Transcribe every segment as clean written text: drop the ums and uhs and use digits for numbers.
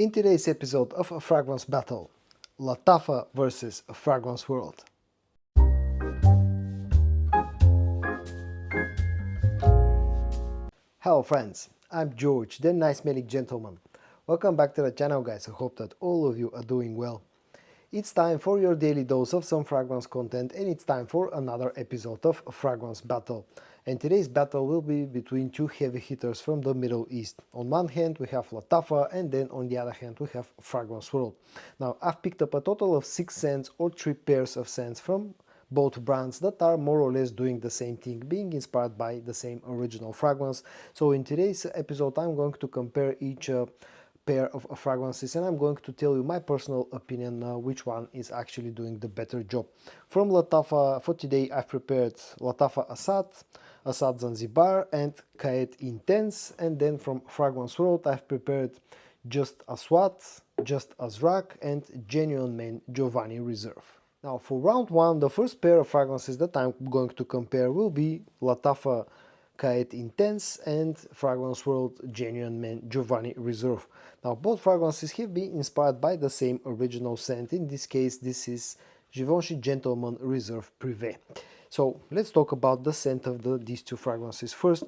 In today's episode of a Fragrance Battle, Lattafa versus Fragrance World. Hello friends, I'm George, the nice smelling gentleman. Welcome back to the channel guys, I hope that all of you are doing well. It's time for your daily dose of some fragrance content and it's time for another episode of Fragrance Battle. And today's battle will be between two heavy hitters from the Middle East. On one hand we have Lattafa and then on the other hand we have Fragrance World. Now I've picked up a total of 6 scents or 3 pairs of scents from both brands that are more or less doing the same thing, being inspired by the same original fragrance. So in today's episode I'm going to compare each pair of fragrances and I'm going to tell you my personal opinion which one is actually doing the better job. From Lattafa for today I've prepared Lattafa Asad, Asad Zanzibar and Qaa'ed Intense, and then from Fragrance World I've prepared Just Aswad, Just Azrak and Genuine Men Giovanni Reserve. Now for round 1, the first pair of fragrances that I'm going to compare will be Lattafa Qaa'ed Intense and Fragrance World Genuine Men Giovanni Reserve. Now both fragrances have been inspired by the same original scent. In this case this is Givenchy Gentleman Reserve Privé. So let's talk about the scent of these two fragrances. First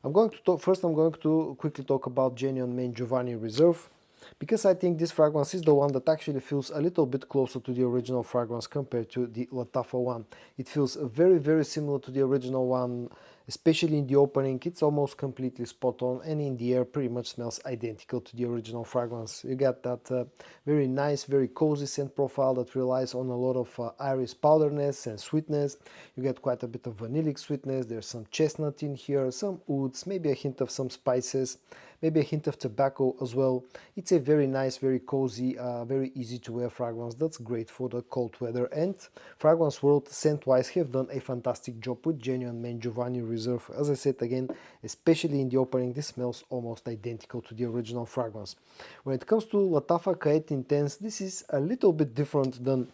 I'm going to quickly talk about Genuine Men Giovanni Reserve, because I think this fragrance is the one that actually feels a little bit closer to the original fragrance compared to the Lattafa one. It feels very similar to the original one, especially in the opening. It's almost completely spot on, and in the air pretty much smells identical to the original fragrance. You get that very nice, very cozy scent profile that relies on a lot of iris powderness and sweetness. You get quite a bit of vanillic sweetness, there's some chestnut in here, some woods, maybe a hint of some spices, maybe a hint of tobacco as well. It's a very nice, very cozy, very easy to wear fragrance that's great for the cold weather, and Fragrance World scent-wise have done a fantastic job with Genuine Men Giovanni Reserve. As I said again, especially in the opening, this smells almost identical to the original fragrance. When it comes to Lattafa Qaa'ed Intense, this is a little bit different than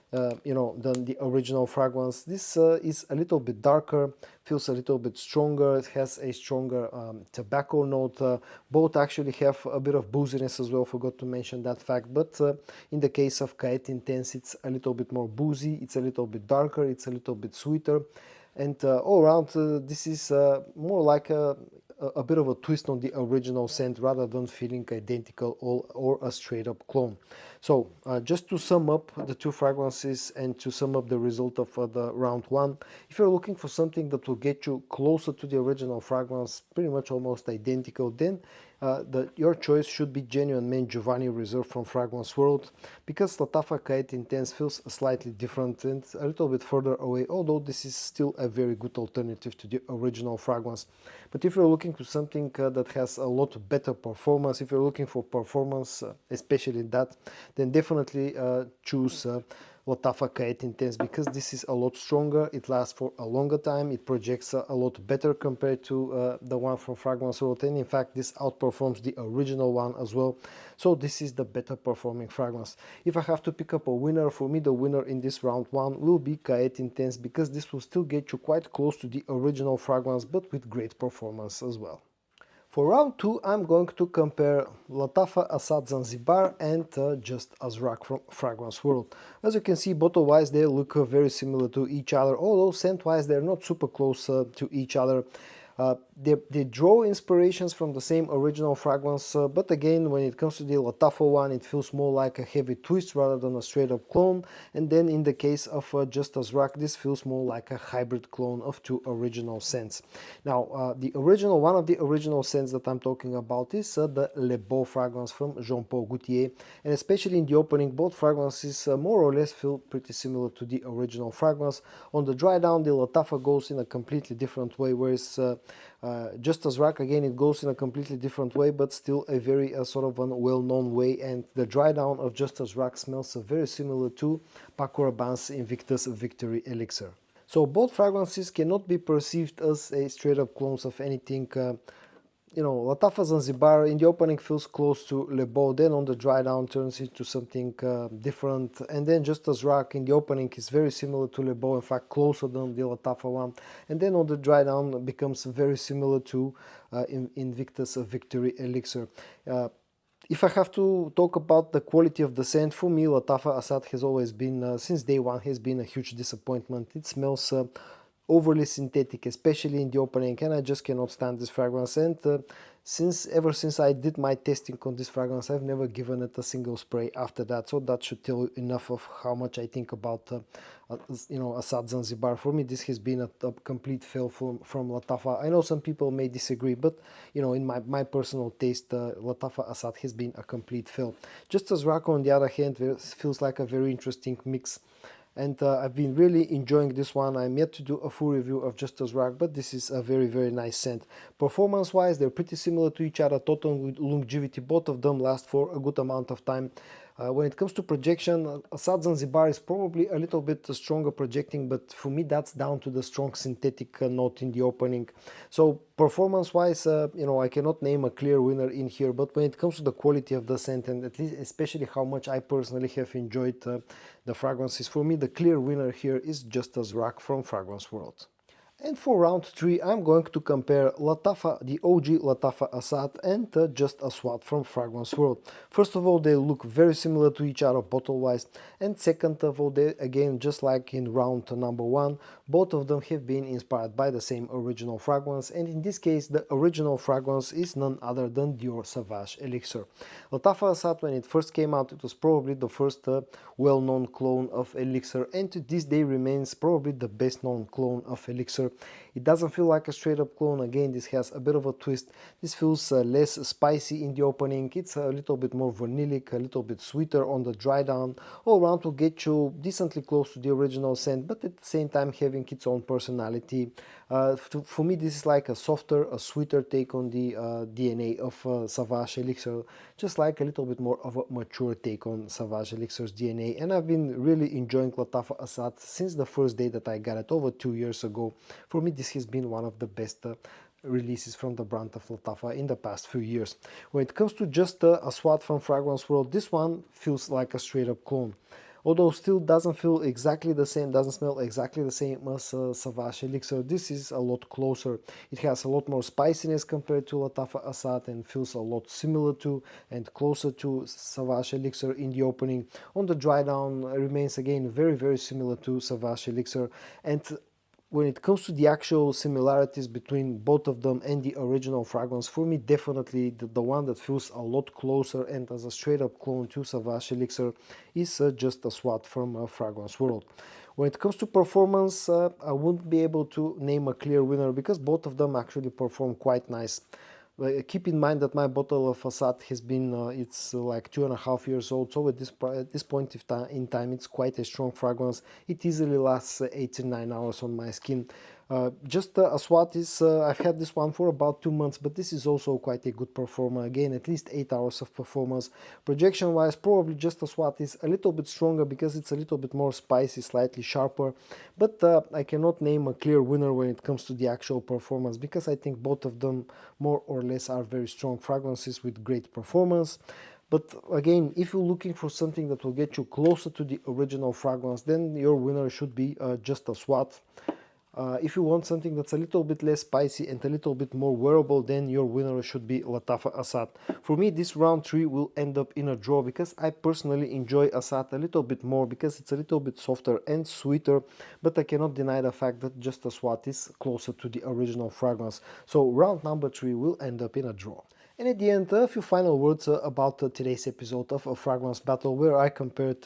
than the original fragrance. This is a little bit darker, feels a little bit stronger, it has a stronger tobacco note. Both actually have a bit of booziness as well, forgot to mention that fact, but in the case of Qaa'ed Intense it's a little bit more boozy, it's a little bit darker, it's a little bit sweeter, and all around this is more like a bit of a twist on the original scent rather than feeling identical or a straight up clone. So just to sum up the two fragrances and to sum up the result of the round 1, if you're looking for something that will get you closer to the original fragrance, pretty much almost identical, then your choice should be Genuine Men Giovanni Reserve from Fragrance World, because Lattafa Qaa'ed Intense feels slightly different and a little bit further away, although this is still a very good alternative to the original fragrance. But if you're looking for something that has a lot better performance, if you're looking for performance, especially that, then definitely choose Lattafa Qaa'ed Intense, because this is a lot stronger, it lasts for a longer time, it projects a lot better compared to the one from Fragrance World, and in fact this outperforms the original one as well. So this is the better performing fragrance. If I have to pick up a winner, for me the winner in this round 1 will be Qaa'ed Intense, because this will still get you quite close to the original fragrance but with great performance as well. For round 2, I'm going to compare Lattafa Asad Zanzibar and Just Azrak from Fragrance World. As you can see, bottle-wise they look very similar to each other, although scent-wise they're not super close to each other. They draw inspirations from the same original fragrance, but again, when it comes to the Lattafa one, it feels more like a heavy twist rather than a straight up clone. And then in the case of Just Azrak, this feels more like a hybrid clone of two original scents. Now, one of the original scents that I'm talking about is the Le Beau fragrance from Jean Paul Gaultier, and especially in the opening, both fragrances more or less feel pretty similar to the original fragrance. On the dry down, the Lattafa goes in a completely different way, whereas Just Azrak, again, it goes in a completely different way, but still a very sort of a well-known way, and the dry down of Just Azrak smells very similar to Paco Rabanne's Invictus Victory Elixir. So both fragrances cannot be perceived as a straight-up clones of anything. Lattafa Zanzibar in the opening feels close to Le Beau, then on the dry down turns into something different, and then Just Azrak in the opening is very similar to Le Beau, in fact closer than the Lattafa one, and then on the dry down becomes very similar to Invictus Victory Elixir. If I have to talk about the quality of the scent, for me Lattafa Asad has always been, since day one, has been a huge disappointment. It smells overly synthetic, especially in the opening, and I just cannot stand this fragrance. And ever since I did my testing on this fragrance, I've never given it a single spray after that. So that should tell you enough of how much I think about Asad Zanzibar. For me, this has been a complete fail from Lattafa. I know some people may disagree, but in my personal taste, Lattafa Asad has been a complete fail. Just as Rako, on the other hand, feels like a very interesting mix, and I've been really enjoying this one. I'm yet to do a full review of Just As Rock, but this is a very, very nice scent. Performance wise, they're pretty similar to each other. Total longevity, both of them last for a good amount of time. When it comes to projection, Asad Zanzibar is probably a little bit stronger projecting, but for me that's down to the strong synthetic note in the opening. So performance wise, I cannot name a clear winner in here, but when it comes to the quality of the scent, and at least especially how much I personally have enjoyed the fragrances, for me the clear winner here is Just As Rock from Fragrance World. And for round 3, I'm going to compare Lattafa, the OG Lattafa Asad, and Just a Swat from Fragrance World. First of all, they look very similar to each other bottle-wise, and second of all, they, again, just like in round number 1, both of them have been inspired by the same original fragrance, and in this case, the original fragrance is none other than Dior Sauvage Elixir. Lattafa Asad, when it first came out, it was probably the first well-known clone of Elixir, and to this day remains probably the best-known clone of Elixir. It doesn't feel like a straight up clone. Again, this has a bit of a twist. This feels less spicy in the opening. It's a little bit more vanillic, a little bit sweeter on the dry down. All around will get you decently close to the original scent, but at the same time having its own personality. For me, this is like a softer, a sweeter take on the DNA of Sauvage Elixir, just like a little bit more of a mature take on Sauvage Elixir's DNA. And I've been really enjoying Lattafa Asad since the first day that I got it over 2 years ago. For me, this has been one of the best releases from the brand of Lattafa in the past few years. When it comes to Just a Swat from Fragrance World, this one feels like a straight up clone. Although still doesn't feel exactly the same, doesn't smell exactly the same as Sauvage Elixir, this is a lot closer. It has a lot more spiciness compared to Lattafa Asad and feels a lot similar to and closer to Sauvage Elixir in the opening. On the dry down, remains again very, very similar to Sauvage Elixir. And when it comes to the actual similarities between both of them and the original fragrance, for me definitely the one that feels a lot closer and as a straight up clone to Sauvage Elixir is Just a Swat from Fragrance World. When it comes to performance, I wouldn't be able to name a clear winner because both of them actually perform quite nice. Keep in mind that my bottle of Asad has been, it's like 2.5 years old, so at this point in time it's quite a strong fragrance. It easily lasts 8 to 9 hours on my skin. Just a Swat is, I've had this one for about 2 months, but this is also quite a good performer. Again, at least 8 hours of performance. Projection wise, probably Just a Swat is a little bit stronger because it's a little bit more spicy, slightly sharper, but I cannot name a clear winner when it comes to the actual performance because I think both of them more or less are very strong fragrances with great performance. But again, if you're looking for something that will get you closer to the original fragrance, then your winner should be Just a Swat. If you want something that's a little bit less spicy and a little bit more wearable, then your winner should be Lattafa Asad. For me, this round 3 will end up in a draw because I personally enjoy Asad a little bit more because it's a little bit softer and sweeter, but I cannot deny the fact that Just a Swat is closer to the original fragrance. So round number 3 will end up in a draw. And at the end, a few final words about today's episode of a Fragrance Battle, where I compared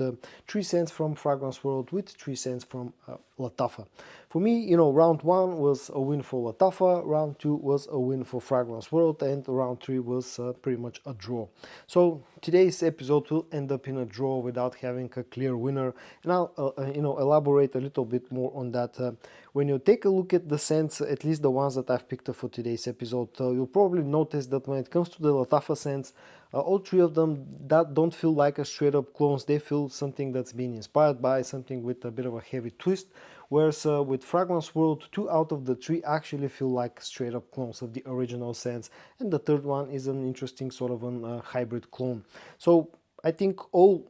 3 scents from Fragrance World with 3 scents from Lattafa. For me, round 1 was a win for Lattafa, round 2 was a win for Fragrance World, and round 3 was pretty much a draw. So today's episode will end up in a draw without having a clear winner, and I'll elaborate a little bit more on that. When you take a look at the scents, at least the ones that I've picked up for today's episode, you'll probably notice that when it comes to the Lattafa scents, all 3 of them that don't feel like a straight up clones. They feel something that's been inspired by something with a bit of a heavy twist, whereas with Fragrance World, 2 out of the 3 actually feel like straight up clones of the original scents, and the third one is an interesting sort of a hybrid clone. So I think all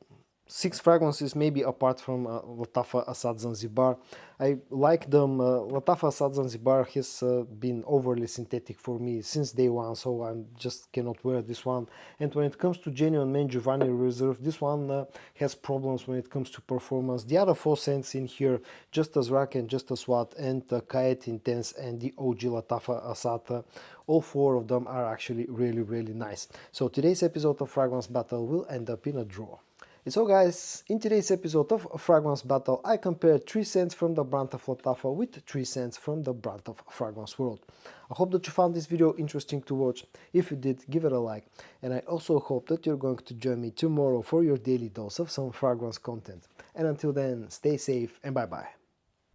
6 fragrances maybe apart from Lattafa Asad Zanzibar. I like them. Lattafa Asad Zanzibar has been overly synthetic for me since day one, so I just cannot wear this one. And when it comes to Genuine Man Giovanni Reserve, this one has problems when it comes to performance. The other 4 scents in here, Just as Rock and Just as What, and Qaa'ed Intense, and the OG Lattafa Asad, all 4 of them are actually really nice. So today's episode of Fragrance Battle will end up in a draw. And so guys, in today's episode of Fragrance Battle, I compared 3 scents from the brand of Lattafa with 3 scents from the brand of Fragrance World. I hope that you found this video interesting to watch. If you did, give it a like. And I also hope that you're going to join me tomorrow for your daily dose of some fragrance content. And until then, stay safe and bye bye.